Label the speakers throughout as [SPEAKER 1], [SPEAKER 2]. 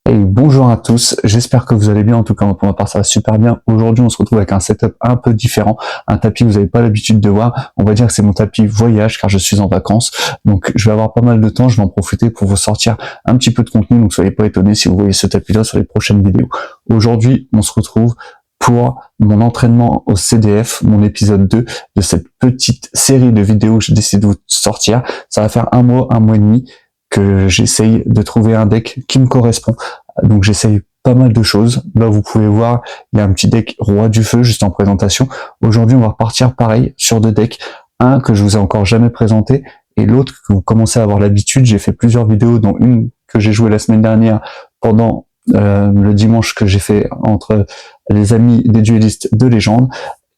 [SPEAKER 1] Et bonjour à tous, j'espère que vous allez bien, en tout cas pour ma part ça va super bien. Aujourd'hui on se retrouve avec un setup un peu différent, un tapis que vous n'avez pas l'habitude de voir. On va dire que c'est mon tapis voyage car je suis en vacances, donc je vais avoir pas mal de temps, je vais en profiter pour vous sortir un petit peu de contenu, donc soyez pas étonnés si vous voyez ce tapis là sur les prochaines vidéos. Aujourd'hui on se retrouve pour mon entraînement au CDF, mon épisode 2 de cette petite série de vidéos que j'ai décidé de vous sortir. Ça va faire un mois et demi que j'essaye de trouver un deck qui me correspond. Donc j'essaye pas mal de choses. Là vous pouvez voir, il y a un petit deck Roi du Feu juste en présentation. Aujourd'hui on va repartir pareil sur deux decks. Un que je vous ai encore jamais présenté et l'autre que vous commencez à avoir l'habitude. J'ai fait plusieurs vidéos, dont une que j'ai jouée la semaine dernière pendant le dimanche que j'ai fait entre les amis des duellistes de légende.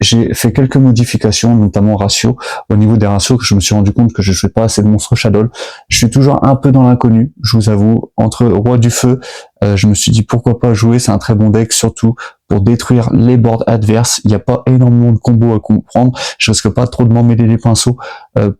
[SPEAKER 1] J'ai fait quelques modifications, notamment ratio. Au niveau des ratios, que je me suis rendu compte que je ne fais pas assez de monstres Shadow. Je suis toujours un peu dans l'inconnu, je vous avoue. Entre Roi du Feu, je me suis dit pourquoi pas jouer, c'est un très bon deck, surtout pour détruire les boards adverses. Il n'y a pas énormément de combos à comprendre. Je risque pas trop de m'emmêler les pinceaux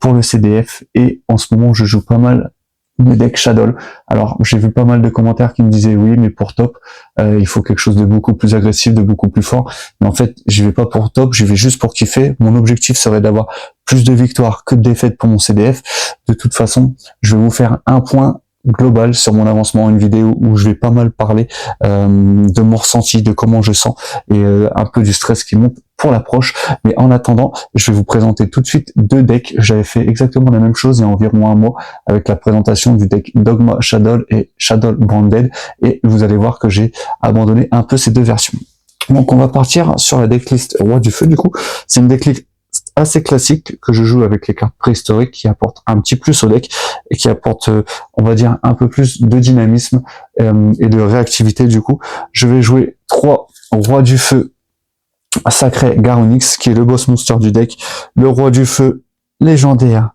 [SPEAKER 1] pour le CDF. Et en ce moment, je joue pas mal le deck Shadow. Alors j'ai vu pas mal de commentaires qui me disaient oui mais pour top il faut quelque chose de beaucoup plus agressif, de beaucoup plus fort, mais en fait j'y vais pas pour top, j'y vais juste pour kiffer. Mon objectif serait d'avoir plus de victoires que de défaites pour mon CDF. De toute façon je vais vous faire un point global sur mon avancement, une vidéo où je vais pas mal parler de mon ressenti, de comment je sens et un peu du stress qui monte pour l'approche. Mais en attendant, je vais vous présenter tout de suite deux decks. J'avais fait exactement la même chose il y a environ un mois avec la présentation du deck Dogma Shadow et Shadow Branded, et vous allez voir que j'ai abandonné un peu ces deux versions. Donc on va partir sur la decklist Roi du Feu. Du coup c'est une decklist assez classique que je joue avec les cartes préhistoriques qui apportent un petit plus au deck et qui apportent on va dire un peu plus de dynamisme et de réactivité. Du coup je vais jouer 3 Rois du Feu Sacré Garonix qui est le boss monster du deck, le Roi du Feu légendaire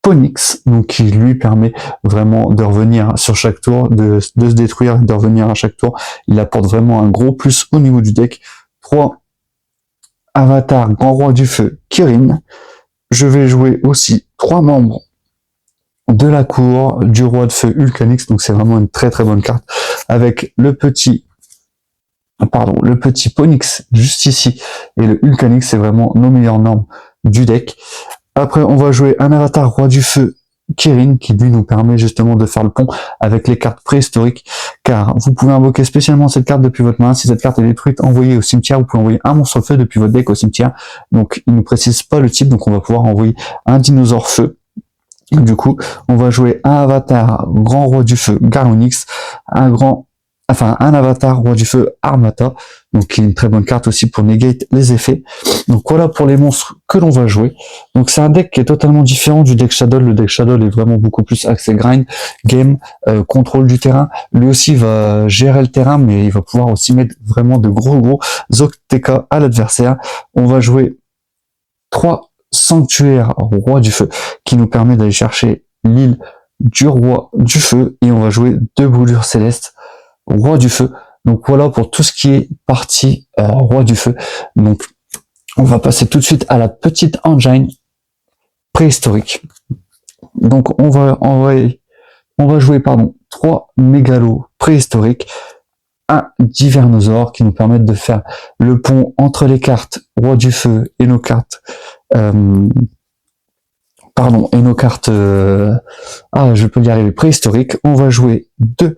[SPEAKER 1] Ponyx, donc qui lui permet vraiment de revenir sur chaque tour, de se détruire, de revenir à chaque tour. Il apporte vraiment un gros plus au niveau du deck. 3 Avatar Grand Roi du Feu Kirin. Je vais jouer aussi 3 membres de la cour du Roi de Feu Ulcanix, donc c'est vraiment une très très bonne carte, avec le petit Ponyx juste ici, et le Ulcanix, c'est vraiment nos meilleures normes du deck. Après, on va jouer un avatar Roi du Feu Kirin, qui lui nous permet justement de faire le pont avec les cartes préhistoriques, car vous pouvez invoquer spécialement cette carte depuis votre main. Si cette carte est détruite, envoyée au cimetière, vous pouvez envoyer un monstre feu depuis votre deck au cimetière. Donc, il ne précise pas le type, donc on va pouvoir envoyer un dinosaure feu. Du coup, on va jouer un avatar Grand Roi du Feu Garonix, un avatar Roi du Feu Armata, donc qui est une très bonne carte aussi pour negate les effets. Donc voilà pour les monstres que l'on va jouer. Donc c'est un deck qui est totalement différent du deck Shadow. Le deck Shadow est vraiment beaucoup plus axé grind, game, contrôle du terrain. Lui aussi va gérer le terrain, mais il va pouvoir aussi mettre vraiment de gros ZOTK à l'adversaire. On va jouer 3 sanctuaires Roi du Feu qui nous permet d'aller chercher l'île du Roi du Feu, et on va jouer 2 brûlures célestes Roi du Feu. Donc voilà pour tout ce qui est partie Roi du Feu. Donc on va passer tout de suite à la petite engine préhistorique. Donc on va jouer 3 mégalos préhistoriques, un divernosaure qui nous permettent de faire le pont entre les cartes Roi du Feu et nos cartes je peux y arriver, préhistoriques. On va jouer 2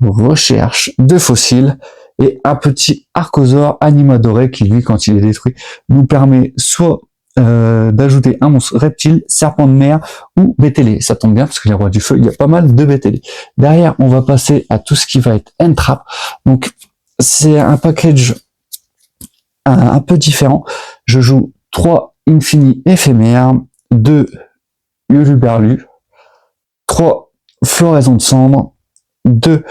[SPEAKER 1] recherches de fossiles et un petit archosaure animadoré qui lui, quand il est détruit, nous permet soit d'ajouter un monstre reptile, serpent de mer ou bétélé. Ça tombe bien parce que les Rois du Feu, il y a pas mal de bétélé. Derrière, on va passer à tout ce qui va être entrap. Donc c'est un package un peu différent. Je joue 3 infini éphémères, 2 Uluberlu, 3 floraison de cendres, 2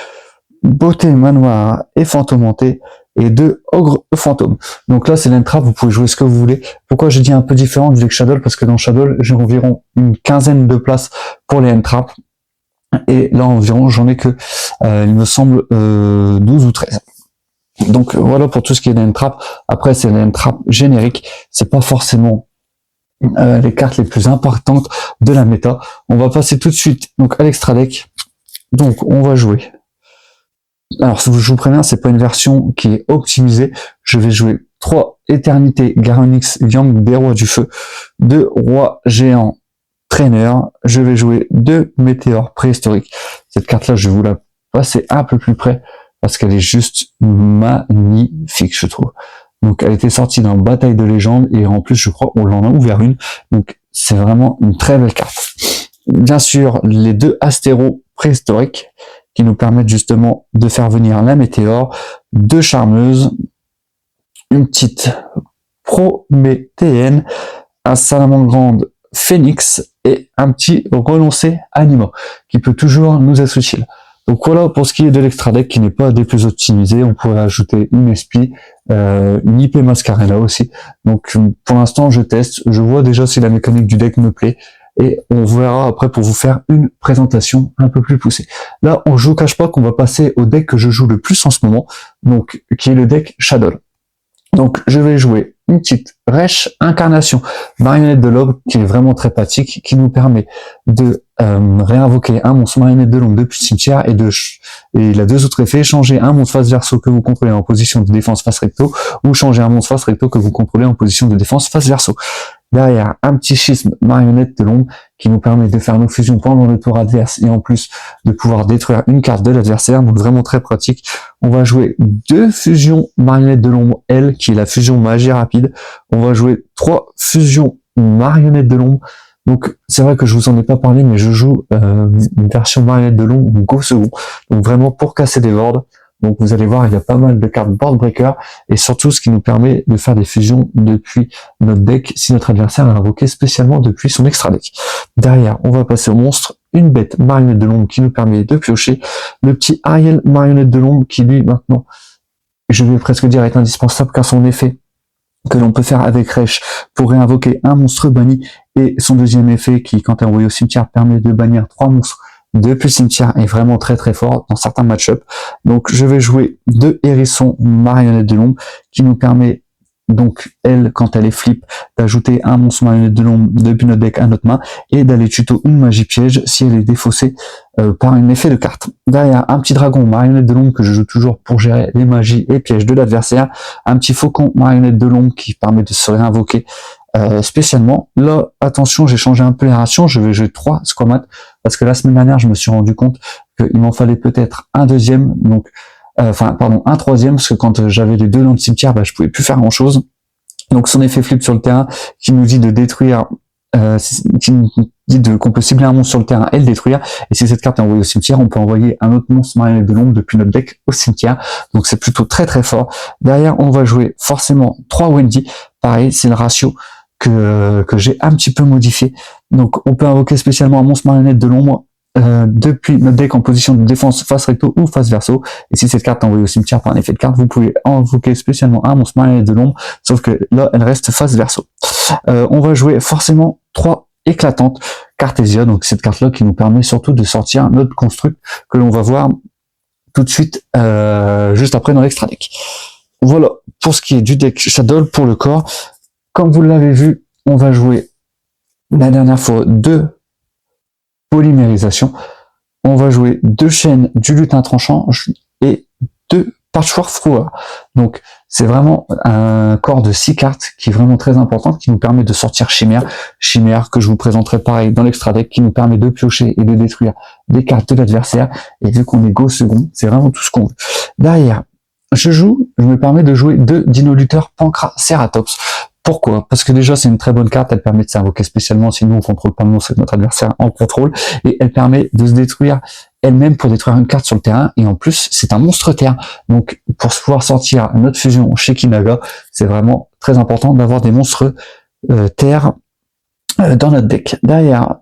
[SPEAKER 1] beauté manoir et fantomanté, et 2 ogre fantôme. Donc là c'est l'entrap, vous pouvez jouer ce que vous voulez. Pourquoi j'ai dit un peu différent du deck Shadow? Parce que dans Shadow j'ai environ une quinzaine de places pour les entraps, et là environ j'en ai que il me semble 12 ou 13. Donc voilà pour tout ce qui est l'entrap. Après c'est l'entrap générique, c'est pas forcément les cartes les plus importantes de la méta. On va passer tout de suite donc à l'extra deck. Donc on va jouer alors je vous préviens, c'est pas une version qui est optimisée. Je vais jouer 3 éternités Garonix Yang des rois du feu, 2 rois géants trainer. Je vais jouer 2 météores préhistoriques. Cette carte là, je vais vous la passer un peu plus près parce qu'elle est juste magnifique, je trouve. Donc elle était sortie dans Bataille de légende et en plus je crois on en a ouvert une. Donc c'est vraiment une très belle carte. Bien sûr, les 2 astéros préhistoriques qui nous permettent justement de faire venir la météore, 2 charmeuses, une petite prométhéenne, un salamandre phénix et un petit renoncé anima qui peut toujours nous être utile. Donc voilà pour ce qui est de l'extra deck qui n'est pas des plus optimisés. On pourrait ajouter une SP, une IP Mascarena aussi. Donc pour l'instant je teste, je vois déjà si la mécanique du deck me plaît et on verra après pour vous faire une présentation un peu plus poussée. Là je vous cache pas qu'on va passer au deck que je joue le plus en ce moment, donc qui est le deck Shadow. Donc je vais jouer une petite Resh Incarnation Marionnette de l'Aube qui est vraiment très pratique, qui nous permet de réinvoquer un monstre Marionnette de l'Ombre depuis le cimetière et il a 2 autres effets, changer un monstre face verso que vous contrôlez en position de défense face recto ou changer un monstre face recto que vous contrôlez en position de défense face verso. Derrière, un petit schisme Marionnette de l'Ombre qui nous permet de faire nos fusions pendant le tour adverse et en plus de pouvoir détruire une carte de l'adversaire, donc vraiment très pratique. On va jouer 2 fusions Marionnette de l'Ombre L qui est la fusion magie rapide. On va jouer 3 fusions Marionnette de l'Ombre. Donc c'est vrai que je vous en ai pas parlé, mais je joue une version Marionnette de l'Ombre Go second, donc vraiment pour casser des boards. Donc vous allez voir, il y a pas mal de cartes board breaker et surtout ce qui nous permet de faire des fusions depuis notre deck si notre adversaire l'a invoqué spécialement depuis son extra deck. Derrière, on va passer au monstre, une bête Marionnette de l'Ombre qui nous permet de piocher, le petit Ariel Marionnette de l'Ombre qui lui maintenant, je vais presque dire est indispensable car son effet que l'on peut faire avec Resh pour réinvoquer un monstre banni et son deuxième effet qui quand est envoyé au cimetière permet de bannir 3 monstres depuis le cimetière est vraiment très très fort dans certains match-up. Donc je vais jouer 2 hérissons Marionnette de l'Ombre qui nous permet donc elle quand elle est flip d'ajouter un monstre Marionnette de l'Ombre depuis notre deck à notre main et d'aller tuto une magie piège si elle est défaussée par un effet de carte. Derrière un petit dragon Marionnette de l'Ombre que je joue toujours pour gérer les magies et pièges de l'adversaire, un petit faucon Marionnette de l'Ombre qui permet de se réinvoquer spécialement. Là, attention, j'ai changé un peu les rations, je vais jouer 3 squamats, parce que la semaine dernière, je me suis rendu compte qu'il m'en fallait peut-être un deuxième, donc, un troisième, parce que quand j'avais les 2 dans le cimetière, je pouvais plus faire grand chose. Donc son effet flip sur le terrain, qui nous dit de détruire, qui nous dit qu'on peut cibler un monstre sur le terrain et le détruire, et si cette carte est envoyée au cimetière, on peut envoyer un autre monstre Marionnette de l'Ombre depuis notre deck au cimetière, donc c'est plutôt très très fort. Derrière, on va jouer forcément 3 Wendy, pareil, c'est le ratio que j'ai un petit peu modifié. Donc on peut invoquer spécialement un monstre Marionnette de l'Ombre depuis notre deck en position de défense face recto ou face verso. Et si cette carte est envoyée au cimetière par un effet de carte, vous pouvez invoquer spécialement un monstre Marionnette de l'Ombre, sauf que là elle reste face verso. On va jouer forcément 3 éclatantes Cartésia, donc cette carte là qui nous permet surtout de sortir notre construct que l'on va voir tout de suite juste après dans l'extra deck. Voilà pour ce qui est du deck Shadow. Pour le corps, comme vous l'avez vu, on va jouer la dernière fois 2 polymérisations. On va jouer 2 chaînes du lutin tranchant et 2 patchwork thrower. Donc c'est vraiment un corps de 6 cartes qui est vraiment très important, qui nous permet de sortir Chimère. Chimère que je vous présenterai pareil dans l'extra deck, qui nous permet de piocher et de détruire des cartes de l'adversaire. Et vu qu'on est go second, c'est vraiment tout ce qu'on veut. Derrière, je me permets de jouer 2 Dinoluteur Pancraceratops. Pourquoi? Parce que déjà c'est une très bonne carte, elle permet de s'invoquer spécialement si nous on contrôle pas le monstre que notre adversaire en contrôle, et elle permet de se détruire elle-même pour détruire une carte sur le terrain, et en plus c'est un monstre terre. Donc pour pouvoir sortir notre fusion chez Kinaga, c'est vraiment très important d'avoir des monstres terre dans notre deck. Derrière,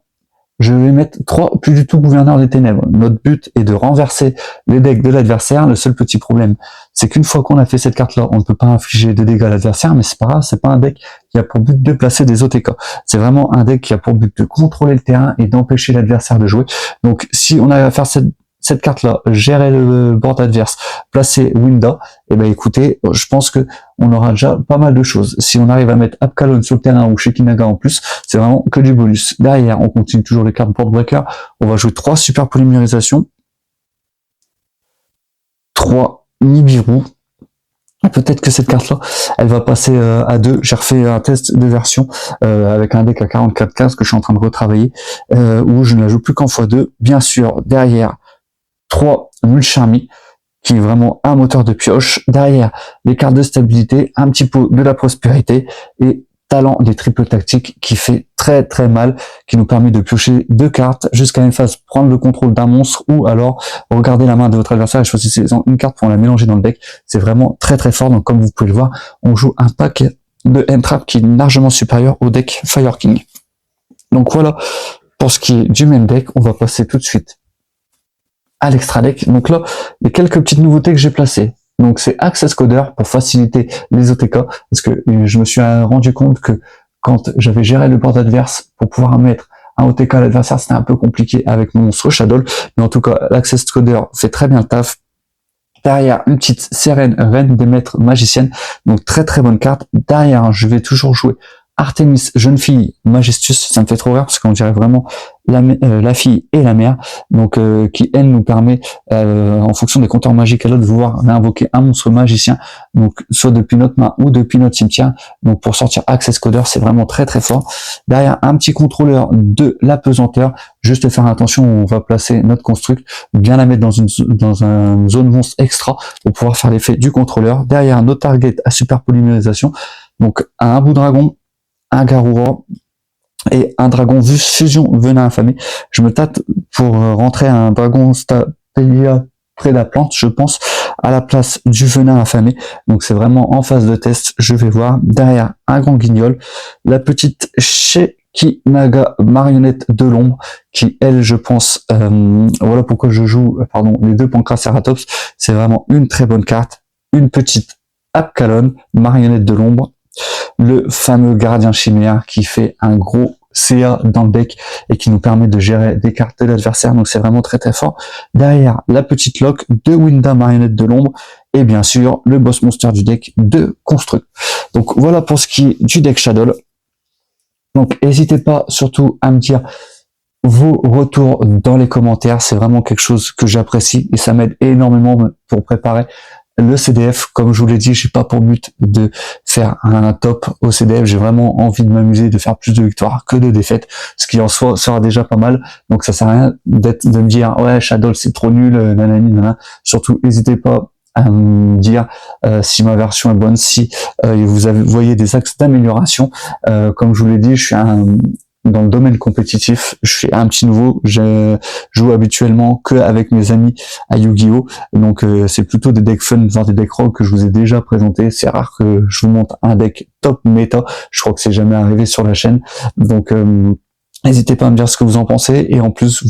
[SPEAKER 1] je vais mettre 3 plus du tout gouverneurs des ténèbres. Notre but est de renverser les decks de l'adversaire. Le seul petit problème, c'est qu'une fois qu'on a fait cette carte-là, on ne peut pas infliger de dégâts à l'adversaire, mais c'est pas grave, c'est pas un deck qui a pour but de placer des OTK. C'est vraiment un deck qui a pour but de contrôler le terrain et d'empêcher l'adversaire de jouer. Donc si on a à faire cette carte-là, gérer le board adverse, placer Winda, et ben écoutez, je pense que on aura déjà pas mal de choses. Si on arrive à mettre Abkalon sur le terrain ou Shekinaga en plus, c'est vraiment que du bonus. Derrière, on continue toujours les cartes board breaker. On va jouer 3 super polymérisations, 3 3 Nibiru. Peut-être que cette carte-là, elle va passer à 2. J'ai refait un test de version avec un deck à 44-15 que je suis en train de retravailler, où je ne la joue plus qu'en x2. Bien sûr, derrière, 3 Mulcharmy, qui est vraiment un moteur de pioche. Derrière, les cartes de stabilité, un petit peu de la prospérité et talent des triples tactiques qui fait très mal, qui nous permet de piocher 2 cartes jusqu'à une phase, prendre le contrôle d'un monstre ou alors regarder la main de votre adversaire et choisissez une carte pour la mélanger dans le deck. C'est vraiment très fort. Donc comme vous pouvez le voir, on joue un pack de N-Trap qui est largement supérieur au deck Fire King. Donc voilà pour ce qui est du main deck. On va passer tout de suite à l'extra deck. Donc là, il y a quelques petites nouveautés que j'ai placées. Donc c'est Access Coder pour faciliter les OTK, parce que je me suis rendu compte que quand j'avais géré le board adverse pour pouvoir mettre un OTK à l'adversaire, c'était un peu compliqué avec mon monstre Shadow, mais en tout cas l'Access Coder fait très bien le taf. Derrière, une petite Sérène, reine des maîtres magiciennes, donc très bonne carte. Derrière, je vais toujours jouer Artemis, jeune fille, Majestueuse, ça me fait trop rire parce qu'on dirait vraiment la fille et la mère, donc qui elle nous permet, en fonction des compteurs magiques à l'autre, de pouvoir invoquer un monstre magicien, donc soit depuis notre main ou depuis notre cimetière. Donc pour sortir Access Coder, c'est vraiment très fort. Derrière, un petit contrôleur de la pesanteur, juste faire attention, on va placer notre construct, bien la mettre dans une zone monstre extra pour pouvoir faire l'effet du contrôleur. Derrière, notre target à super polymérisation, donc un bout dragon, un Garura et un dragon fusion venin infamé. Je me tâte pour rentrer un dragon Stapelia Prédaplante, je pense, à la place du venin affamé. Donc c'est vraiment en phase de test. Je vais voir. Derrière, un grand guignol, la petite Shekinaga marionnette de l'ombre, qui elle, je pense, voilà pourquoi je joue, les 2 Pancraceratops. C'est vraiment une très bonne carte. Une petite Apkalon, marionnette de l'ombre. Le fameux gardien chimère qui fait un gros CA dans le deck et qui nous permet de gérer des cartes de l'adversaire, donc c'est vraiment très fort. Derrière, la petite lock de Winda, marionnette de l'ombre, et bien sûr le boss monster du deck de Construct. Donc voilà pour ce qui est du deck Shadow. Donc n'hésitez pas surtout à me dire vos retours dans les commentaires, c'est vraiment quelque chose que j'apprécie et ça m'aide énormément pour préparer le CDF. Comme je vous l'ai dit, j'ai pas pour but de faire un top au CDF, j'ai vraiment envie de m'amuser, de faire plus de victoires que de défaites, ce qui en soi sera déjà pas mal. Donc ça sert à rien de me dire ouais Shadow c'est trop nul, nanani nanana. Surtout n'hésitez pas à me dire si ma version est bonne, si vous voyez des axes d'amélioration. Comme je vous l'ai dit, je suis dans le domaine compétitif, je suis un petit nouveau, je joue habituellement que avec mes amis à Yu-Gi-Oh! Donc c'est plutôt des decks fun, voire des decks rock que je vous ai déjà présenté. C'est rare que je vous montre un deck top méta, je crois que c'est jamais arrivé sur la chaîne. Donc n'hésitez pas à me dire ce que vous en pensez, et en plus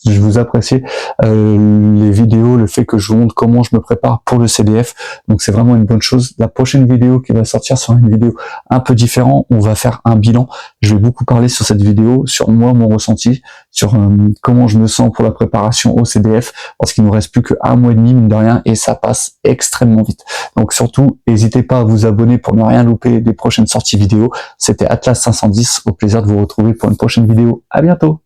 [SPEAKER 1] je vous apprécie les vidéos, le fait que je vous montre comment je me prépare pour le CDF, donc c'est vraiment une bonne chose. La prochaine vidéo qui va sortir sera une vidéo un peu différente, on va faire un bilan. Je vais beaucoup parler sur cette vidéo, sur moi, mon ressenti, sur comment je me sens pour la préparation au CDF, parce qu'il nous reste plus qu'un mois et demi, mine de rien, et ça passe extrêmement vite. Donc surtout, n'hésitez pas à vous abonner pour ne rien louper des prochaines sorties vidéo. C'était Atlas 510, au plaisir de vous retrouver pour une prochaine vidéo. À bientôt.